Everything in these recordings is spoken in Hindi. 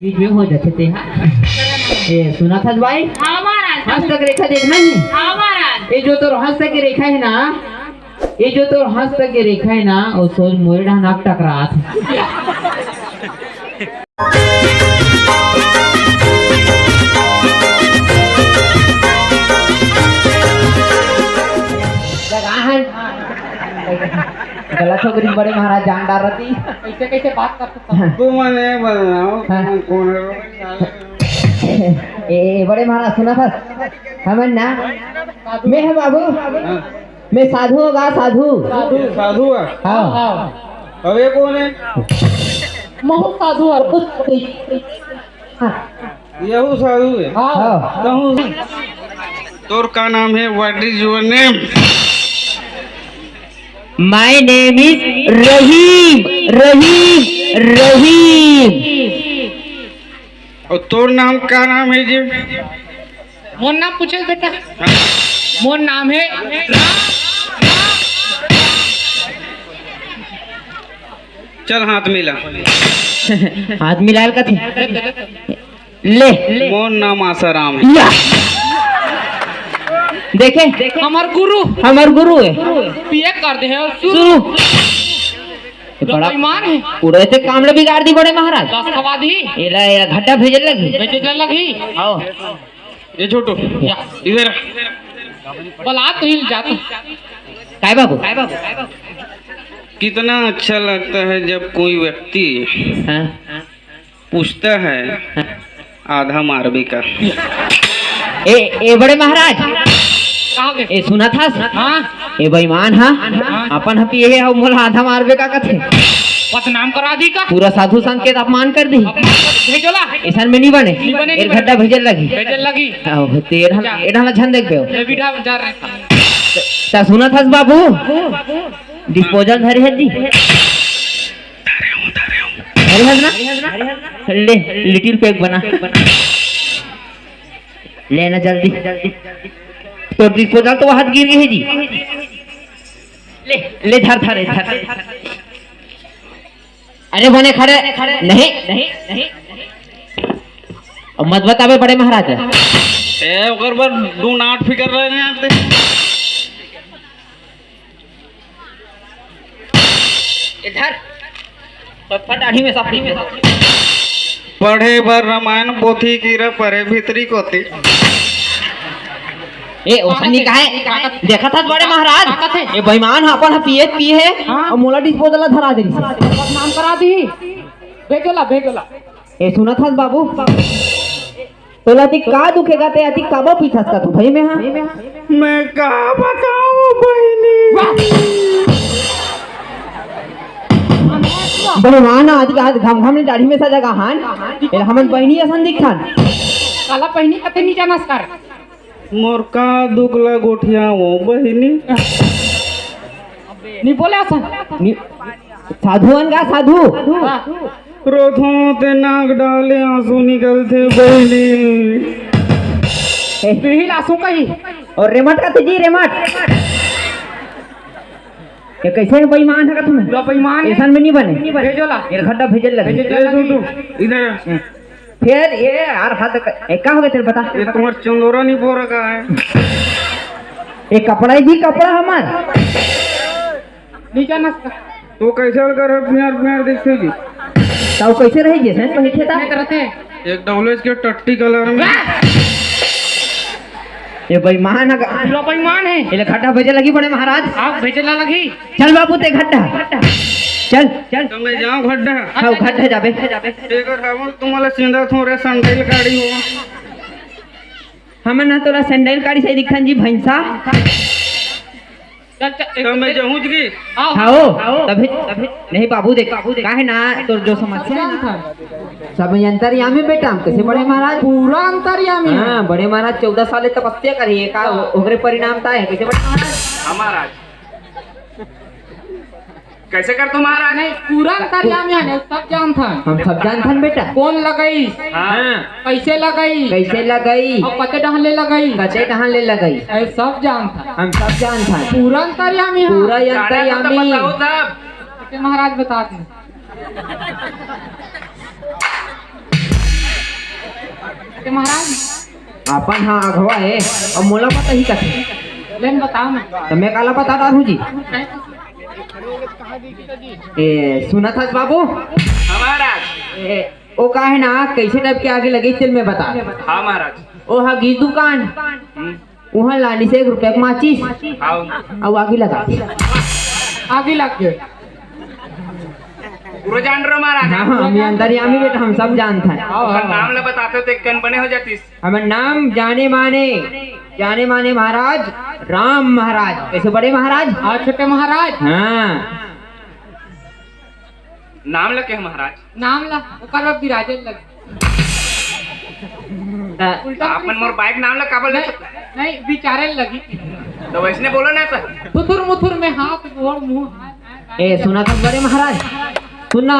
बीच में हो जाते थे। ये सुना था भाई, हाँ महाराज। हस्त की रेखा देखना है। हाँ महाराज। ये जो तो हस्त की रेखा है ना, ये जो तो हस्त की रेखा है ना, वो सोच मोरेडा नाक टकरा था। गलत हो गई बड़े महाराज जान डाल रही। कैसे कैसे बात कर सकता तू मने बनाओ कौन ए बड़े महाराज सुना था हमें ना, मैं है बाबू, मैं साधु होगा साधु। साधु है? हाँ अब ये कौन है? महु साधु और यहू साधु है। हाँ कहूँ तोर का नाम है? What is your name? My name is Rahim. Rahim Rahim. और तोर नाम का नाम है जी? मोर नाम पूछे बेटा। मोर नाम है चल हाथ मिला। हाथ मिलाल का थे ले। मोर नाम आसाराम है। या देखे हमार गुरु हमार गुरु है। पिए कर दे है शुरू बड़ा ईमान है। पूरे से काम बिगाड़ दी बड़े महाराज। दस खवा दी एला घट्टा भेजल लगी। बेटे लगी। आओ ये छोटू इधर बला तो हिल जाता। काय बाबू कितना अच्छा लगता है जब कोई व्यक्ति हाँ? पूछता है आधा मारबे का। ए बड़े महाराज कहाँ गए? ए सुना था हाँ ए बेईमान हाँ अपन हपी ये है मोला आधा मारबे का कथे। बदनाम करा दी का। पूरा साधु संत के अपमान कर दी। भेजोला ऐसा में नहीं बने बने, एक घट्टा भेजल लगी। भेजल लगी। आओ तेरा एढ़ा झन देख पे ये बिठा जा रहे था। ता सुना था बाबू डिस्पोजल धरे है दी। धरे है ना ले लिटिल पैक बना लेना जल्दी। तो डिस्पोजल तो हाथ गिर गई है जी। ले धर। अरे बने खड़े नहीं अब मत बतावे बड़े महाराज। ए ओकर पर डू नॉट फिकर रहे हैं आप देख। इधर फटाड़ी में सफरी में पढ़े बर रामायण पोथी की रे परे भीतरी कोती। ए ओसनी का है देखा था बड़े महाराज। ए बेईमान अपन पिए है और मोला डिस्पोजल धरा दे। बदनाम करा दी। भेजोला ए सुना था बाबू तोला ती का दुखेगा ते अति काबा पीथस का तू भाई में हां मैं का बताऊं बहनी। बेईमान आज घम ने दाढ़ी में सजा हान ए हमन बहनी असन दिखान काला पहनी कते नहीं जानस कर। मोर का दुगला गोठिया वो बहनी नहीं बोले असन साधुअन का साधु रोथों ते नाक डाले आंसू निकलते बहनी। बिहिल आंसू कही और रेमट का जी रेमट ये कैसे बेईमान है का तुम्हें? जो बेईमान ऐसा में नहीं बने। भेजोला ये घट्टा भेजल लगे। इधर फिर ये यार हाथ का हो गया तेरे बता। ये तुम्हार चंदोरा नहीं पो रखा है। ये कपड़ा जी कपड़ा हमार नहीं जानस कर। तो कैसे कर प्यार देखते जी ताऊ कैसे रही जैसे बैठे था करते एक डबलेज के टट्टी कलर में। ये बेईमान है जो बेईमान है। ये घट्टा भेजल लगी बड़े महाराज। आप भेजला लगी। चल बाबू ते घट्टा चल तो मैं जाऊं खड्डा। हाँ घट्टा जाबे देखो हम तुम्हाला सिंधा थोड़े संडेल गाड़ी हो। हमें ना तोरा सैंडल गाड़ी से दिखन जी भैंसा। चल तो मैं जाऊं जी। आओ तभी नहीं बाबू देख काहे ना तो जो समस्या है ना सब अंतर्यामी बेटा हम कैसे बड़े महाराज पूरा अंतर्यामी। हाँ बड़े महाराज 14 साल तपस्या करिए का ओकरे परिणाम था है कैसे बड़े महाराज। हमारा कैसे कर तुम्हारा नहीं पूरा अंतर्यामी है सब जानता है। हम सब जानथन बेटा। कौन लगई हाँ कैसे लगई और कते डहले लगई कते कहाँ ले लगई ऐ सब जानता। हम सब जानथन पूरा अंतर्यामी है। पूरा अंतर्यामी। महाराज बताते हैं। छोटे महाराज अपन हाँ अगवा है और मोला पता ही कथे लेन बताओ ना तो मैं काला बता डालू जी। ए सुना था बाबू महाराज ओ का है ना कैसे टाइप के आगे लगे चल मैं बता। हाँ महाराज ओ हाँ गीत दुकान वहाँ लाने से 1 रुपया का माचिस हाँ और आगे लगा आगे लग गए पूरा जान रहे हो महाराज। हाँ हाँ हम अंतर्यामी बेटा हम सब जानते हैं। और नाम ले बताते हो तो कन बने हो जाती। हमारा नाम जाने माने महाराज राम महाराज। कैसे बड़े महाराज? हाँ छोटे महाराज हाँ नाम लगे महाराज। नाम ला ओकर अब विराजे लग आपन मोर बाइक नाम ला काबल नहीं विचारे लगी तो वैसने बोलो ना तो थुथुर मुथुर में हाथ गोड़ मुंह। ए सुना था बड़े महाराज सुनना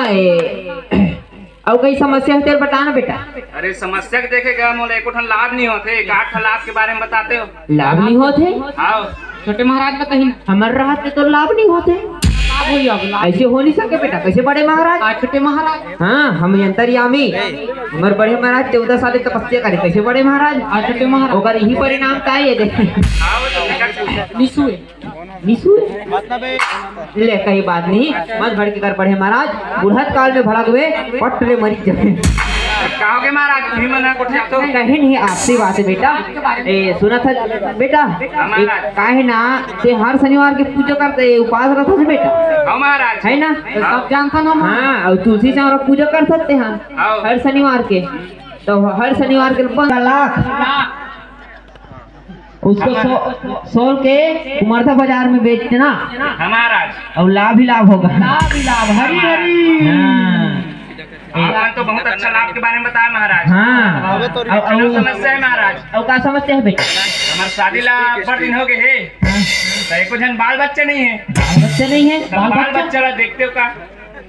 और कई समस्या है तेरे बताना बेटा। अरे समस्या के देखेगा मोला एको ठन लाभ नहीं होते। 8 लाभ के बारे में बताते हो। लाभ नहीं होते? हाँ छोटे महाराज बताइए हमारे राहत में तो लाभ नहीं होते। लाभ हुई अब लाभ ऐसे हो नहीं सके बेटा। कैसे बड़े महाराज? छोटे महाराज हाँ हम अंतर्यामी हमारे बड़े महाराज 14 साल तपस्या करे। कैसे बड़े महाराज? छोटे महाराज होकर यही परिणाम का है ये देखे निशु निशु ले कही बात नहीं मत भड़ के कर पढ़े महाराज। बुढ़त काल में भड़क हुए पटले मरी जाए कहोगे महाराज भी मना को तो कहे नहीं आपसी बात है बेटा। ए सुना था बेटा काहे ना ते हर शनिवार के पूजा करते उपवास रहता है बेटा। हाँ महाराज है ना सब जानता ना हाँ और तुलसी चावल पूजा कर सकते हैं हर शनिवार के। तो हर शनिवार के 15 लाख उसको 100 के कुमारता बाजार में बेचना महाराज और लाभ ही लाभ होगा। हरी हरी आपने तो बहुत अच्छा लाभ के बारे में बताया महाराज। हाँ और समस्या है महाराज। और क्या समस्या है बेटा? हमारे शादी ला बड़ दिन हो गए है तो एको जन बाल बच्चे नहीं है। बच्चे नहीं है? बाल बच्चा ला देखते हो का?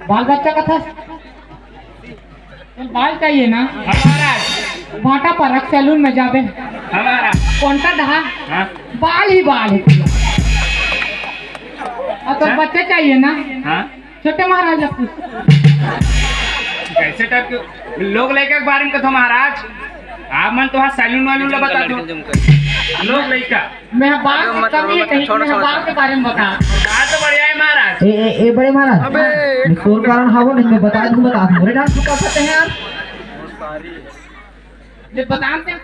बाल बच्चा का था बाल चाहिए ना महाराज भाटा पर सैलून में जाबे हमारा कौन सा ढहा हाँ बाल ही बाल है तो बच्चे चाहिए ना। हाँ छोटे महाराज लगू कैसे टाइप के लोग लड़का के बारे में कथो महाराज। आप मन तो सैलून वालून ला बता दो लोग लड़का मैं बाल की कमी है कहीं मैं बाल के बारे में बता। बात तो बढ़िया है महाराज। ए बड़े महाराज शोर कारण हावो नहीं मैं बता दूं मेरे डांस को क्या पता है यार ले बताते हैं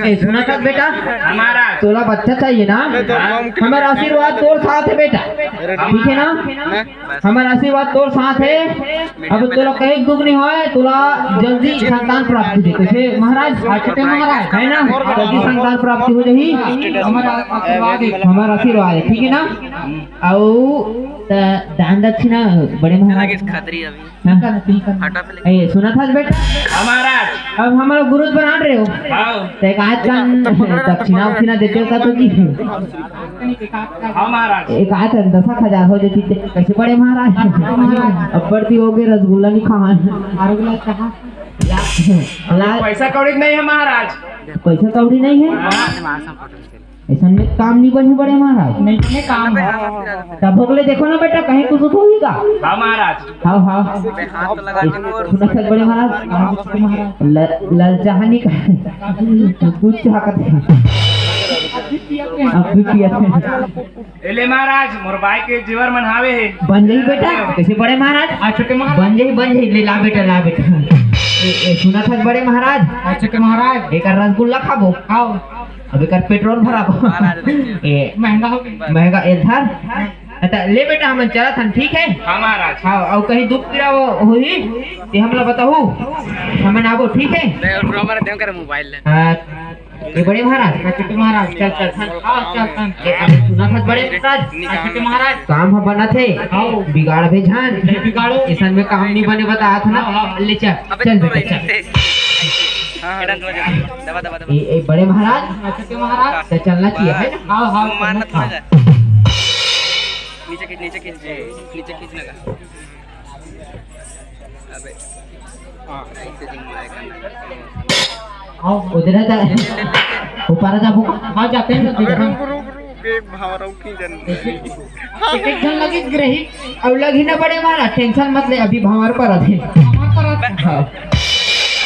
ए सुना था बेटा हमारा 16 बच्चा चाहिए ना। हमारा आशीर्वाद तोर साथ है बेटा ठीक है ना। हमारा आशीर्वाद तोर साथ है। अब तोला कहीं दुख नहीं होए तोला जल्दी संतान प्राप्ति हो कैसे महाराज? छोटे महाराज है ना जल्दी संतान प्राप्ति हो जाही हमारा आशीर्वाद है ठीक है ना। और दान दक्षिणा बड़े महाराज ए सुना था बेटा हमारा अब हमारा गुरु बना रहे हो तो एक आध का दक्षिणा उक्षिणा देते हो का तो जी हमारा एक आध 10,000 हो जाती कैसे बड़े महाराज? अब बढ़ती हो गए रसगुल्ला नहीं खा पैसा कौड़ी नहीं है महाराज। पैसा कौड़ी नहीं है ऐसा में काम नहीं बनी बड़े महाराज नहीं काम तब भोगले देखो ना बेटा कहीं कुछ होगा। हाँ महाराज हाँ हाँ सुना था बड़े महाराज ललचाहनी का कुछ चाहत एले महाराज मोर भाई के जीवर मनहावे है बन जाई बेटा। कैसे बड़े महाराज? छोटे महाराज बन जाई ले ला बेटा सुना था बड़े महाराज छोटे महाराज एक रसगुल्ला खाबो खाओ अब एक पेट्रोल भराबो महंगा हो गया महंगा इधर अच्छा ले बेटा हम चला था ठीक है। हाँ महाराज हाँ और कहीं दुख पीड़ा हुई तो हमला बताओ हमें आबो ठीक है। मोबाइल ये बड़े महाराज छोटे महाराज चल चल सुना था बड़े महाराज छोटे महाराज काम हम बना थे बिगाड़ भेजान बिगाड़ो ऐसा में काम नहीं बने बताया था ना ले चल बेटा चल ये बड़े महाराज छोटे महाराज तो चलना चाहिए है ना। हाँ हाँ नीचे खींचने का अबे उधर ऊपर जाबो हाँ जाते हैं एक जन लगी ग्रही अब लगी ना बड़े महाराज टेंशन मत ले अभी भंवर पर हमारे पर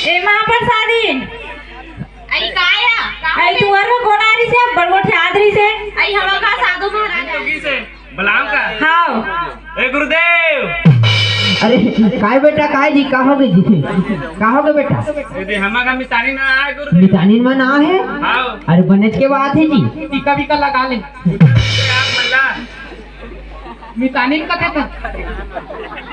ए वहां पर गोड़ गोड़ याद रही से आई हवा का साधु महाराज से बलाम का हाँ ए गुरुदेव अरे काय बेटा काय जी का हो गई जी का हो गए बेटा यदि हमारा मितानी ना आए गुरुदेव मितानिन में ना है आओ अरे बनच के बात है जी टीका बीका लगा ले आप मल्ला मितानिन का था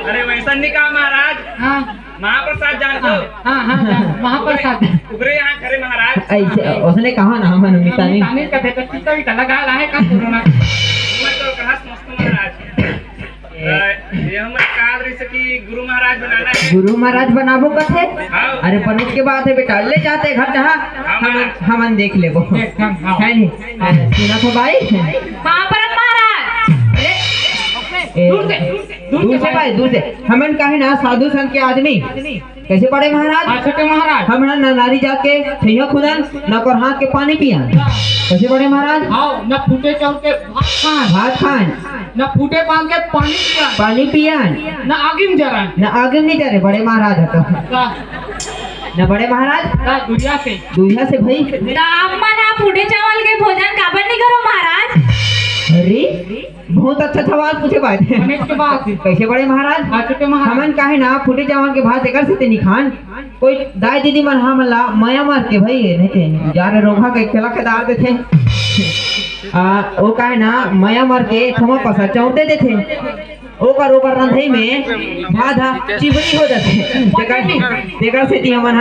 अरे वैसा नहीं कहा महाराज हाँ महाप्रसाद जानते हो हाँ हाँ महाप्रसाद उगरे यहाँ खड़े महाराज ऐसे उसने कहा ना हम मितानिन मितानिन का था टीका बीका लगा है का कोरोना मैं तो कहा समझता महाराज ये हमारे कहा रही से कि गुरु महाराज बनाना है गुरु महाराज बनाबो कथे हाँ। अरे बनच के बात है बेटा ले जाते घर जहाँ हमन देख ले वो एकदम, हाँ। है नहीं सुना तो भाई महापरत महाराज दूर से भाई दूर से हमन कहे ना साधु संत के आदमी कैसे पड़े महाराज छोटे महाराज हम ना नारी जाके थैया खुदन न कर हाथ के पानी पिया कैसे पड़े महाराज हाँ न फूटे चौल के भात खान न फूटे पान के पानी पिया पानी पिया न आगिम जरा न आगे नहीं जा रहे बड़े महाराज तो न बड़े महाराज दुनिया से से भाई आप मन आप फूटे चावल के भोजन काबर नहीं करो महाराज अरे बहुत अच्छा सवाल पूछे बात के बाद कैसे बड़े महाराज छोटे महाराज हमन काहे ना फूटे चावल के भात एकर से निखान कोई दाई दीदी मन हमला माया मार के भाई नहीं थे जा रहे रोगा के खेला के डाल देते वो काहे ना माया मार के थमा पसा चौड़ दे देते ओकर ऊपर रंधई में भात चिबनी हो जाते तेकर से ती हमन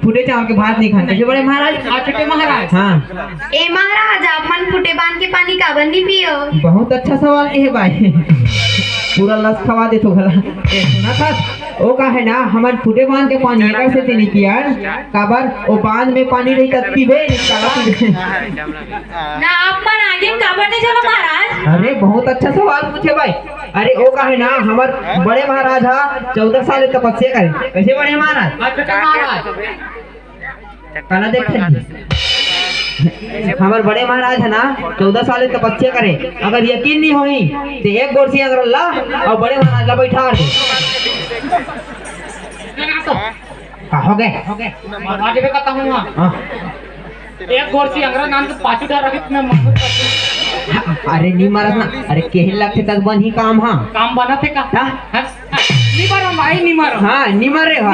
फूटे चावल के भात नहीं खान कैसे बड़े महाराज छोटे महाराज हाँ ए महाराज आप मन फूटे बांध के पानी काबर नहीं पियो बहुत अच्छा सवाल है भाई पूरा लस खवा दे तो भला सुना था वो का है ना हमारे फूटे बांध के पानी एकर से ते नहीं पिया काबर वो बांध में पानी रही तब पीबे निकाला पीबे ना आप मन आगे काबर नहीं चलो महाराज अरे बहुत अच्छा सवाल पूछे भाई अरे वो का है ना हमारे बड़े महाराज 14 साल तपस्या करे कैसे बड़े महाराज छोटे महाराज कहना देख हमारे बड़े महाराज है ना 14 साल तपस्या करे अगर यकीन नहीं होई तो एक गोरसी अगर अल्लाह और बड़े महाराज ला बैठा दे हो गए महाराज भी कहता हूँ हाँ। एक गोरसी अंग्रेज नाम के पाछू डर रखी तुम्हें अरे नहीं मारत ना अरे केहन लगते तक बन ही काम हाँ काम बना थे का नहीं मारो भाई नहीं मारो हाँ नहीं मरे हो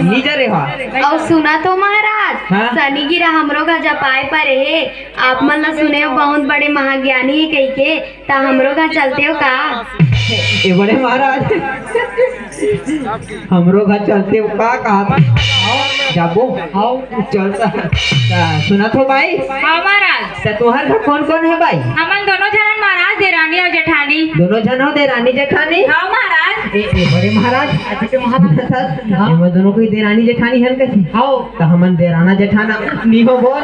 नीचे रे हो और सुना तो महाराज हाँ? शनि गिरा हमरो का जपाए पर है आप मन ना सुने हो बहुत बड़े महाज्ञानी है कही के ता हमरो का चलते हो का ये बड़े महाराज हमरो घर चलते हो का कहा था जाबो आओ चलता सुना तो भाई हाँ महाराज तुम्हारे घर कौन कौन है भाई हमन दोनों जन महाराज देरानी और जेठानी दोनों जन हो देरानी जेठानी हाँ महाराज ए बड़े महाराज छोटे महाराज हम दोनों को देरानी जेठानी हन कैसे आओ तो हमन देराना जेठाना नहीं हो बोल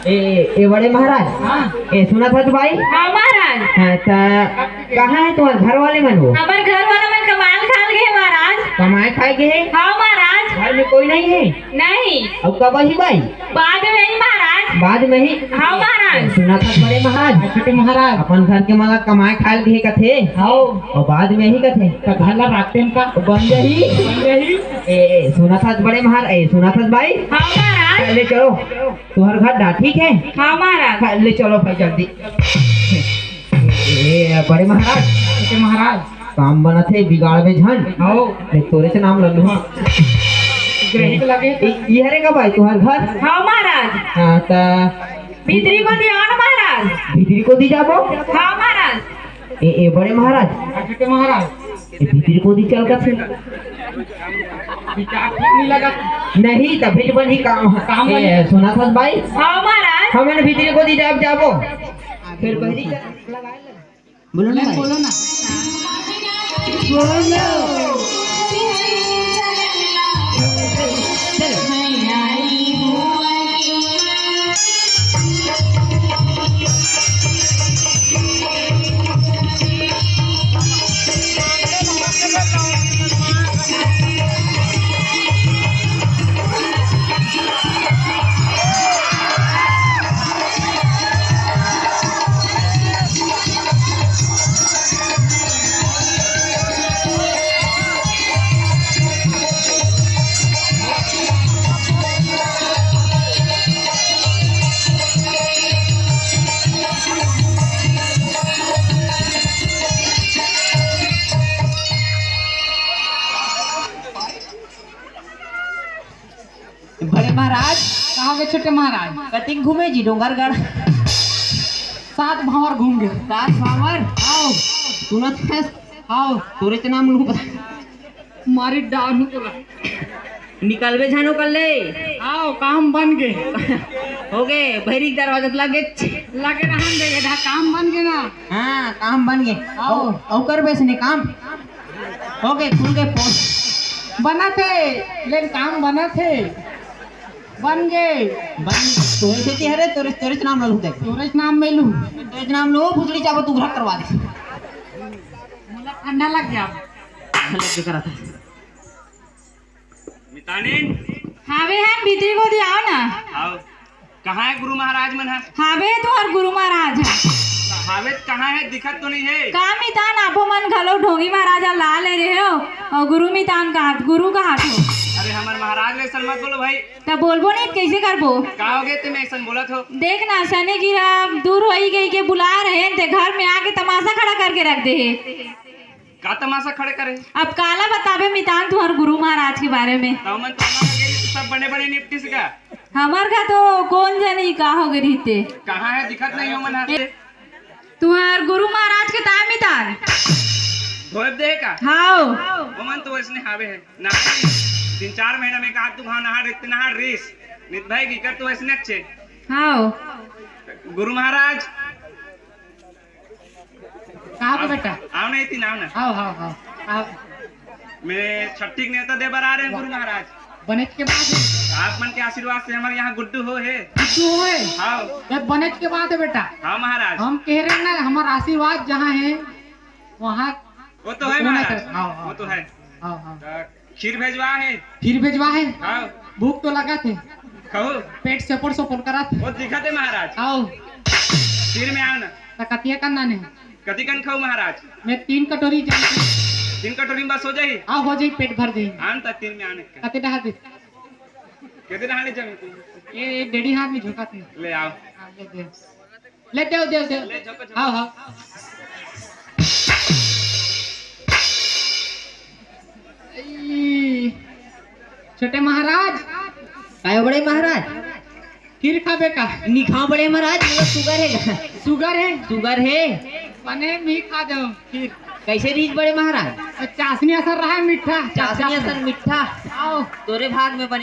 ए बड़े महाराज ए सुना था भाई हाँ महाराज कहाँ है तुम्हारे घर वाले मन वो हमारे घर वाला मन कमाल खा गए महाराज कमाए खाए के है हाँ महाराज घर में कोई नहीं है नहीं अब कब ही भाई बाद में ही महाराज बाद में ही हाँ महाराज सुना था बड़े महाराज छोटे महाराज अपन घर के माला कमाए खाए के कथे आओ और बाद में ही कथे तो घर ला रखते हैं का बन गई ए सुना था बड़े महाराज ए सुना था भाई हाँ महाराज ले चलो तुम्हारा घर डा ठीक है हाँ महाराज ले चलो भाई जल्दी ए बड़े महाराज छोटे महाराज काम बना थे बिगाड़ में झन आओ तोरे से नाम लल्लू ग्रहिक लगे ये हरे का भाई तुम्हारे घर हाँ महाराज हाँ ता भीतरी को दिया ना महाराज भीतरी को दी जाबो हाँ महाराज ए बड़े महाराज छोटे महाराज ए भीतरी को दी चल का फिर विचार ठीक नहीं लगा नहीं तभी बन ही काम ए सुना था भाई हाँ महाराज हमें भीतरी को दी जाबो फिर बहरी बोलो ना भाई। बोलो ना महाराज कहाँ गए छोटे महाराज? कतिक घूमे जी डोंगरगढ़ 7 भावर घूम गए। 7 भावर आओ सुनत है आओ तोरे के नाम लू मारी डाल बोला निकलबे जानो कर ले आओ काम बन गए। हो गए भैरी दरवाजा लगे लगे रहन देगे ढा काम बन गए ना। हाँ काम बन गए आओ औ कर बेसने काम हो गए खुल गए पोस्ट बना थे लेकिन काम बना थे बन गए। बन तोरे से हरे तोरे तोरे नाम लू देख सूरज नाम में लू तोरे नाम लो फुसड़ी चाबो तू घर करवा दे मुझे ठंडा लग गया। लग के करा था मितानिन हावे है भीतरी को दियाओ ना। आओ कहाँ है गुरु महाराज मन है? हावे तुम्हार गुरु महाराज है हावेत कहाँ है? दिखत तो नहीं है। का मितान आपो मन घलो ढोंगी महाराजा ला ले रहे हो और गुरु मितान का हाथ गुरु का हाथ हो। अरे हमारे महाराज ने मत बोलो भाई। तब बोलबो नहीं कैसे करबो? का हो गए तुम ऐसा बोला हो? देख ना सने गिरा दूर हो ही गई के बुला रहे हैं ते घर में आके तमाशा खड़ा करके रख दे है। का तमाशा खड़े करे? अब काला बताबे मितान तुम्हार गुरु महाराज के बारे में। तो मन तो सब बड़े बड़े निपटी से का हमार का तो कौन जाने का हो गई रहते। कहाँ है? दिखत नहीं हो मन हाथ तुम्हार गुरु महाराज के ताय मितान धोए दे का? हाओ वो मन तो वैसने हावे है ना 3-4 महीना में कहा तू भाव नहा रीस नित भाई की कर तो वैसने अच्छे। हाओ गुरु महाराज कहाँ पे बेटा? आओ नहीं थी नाव ना आओ आओ आओ आओ मेरे छठी नेता दे बर आ रहे हैं गुरु महाराज। बनेज के बाद आप मन के आशीर्वाद से हमारे यहाँ गुड्डू हो है। तू है हाँ ये बनेज के बाद है बेटा। हाँ महाराज हम कह रहे हैं ना हमारा आशीर्वाद जहाँ है वहाँ वो तो है होना महाराज चाहिए। हाँ, हाँ, वो तो है। हाँ हाँ खीर भेजवा है। फिर भेजवा है। हाँ भूख तो लगा थे कहो पेट सपोर सपोर करा थे। वो दिखा दे महाराज। आओ खीर में आओ ना कतिया करना ने कति कन खाओ महाराज? मैं 3 कटोरी चाहिए। 3 कटोरी में बस हो जाए। आओ हो जाए पेट भर जाए। आन तक 3 में आने का कते डहा दे कितने नहाने जमे ये 1.5 हाथ में झोंका थे। ले आओ हाँ, ले दे दे ले झोंको हाँ हाँ छोटे महाराज काय बड़े महाराज खीर खाबे का? निखा बड़े महाराज मतलब शुगर है शुगर है? शुगर है बने मी खा जाओ खीर। कैसे रीच बड़े महाराज? चाशनी असर रहा है मीठा चाशनी असन मीठा आओ तोरे भाग में बने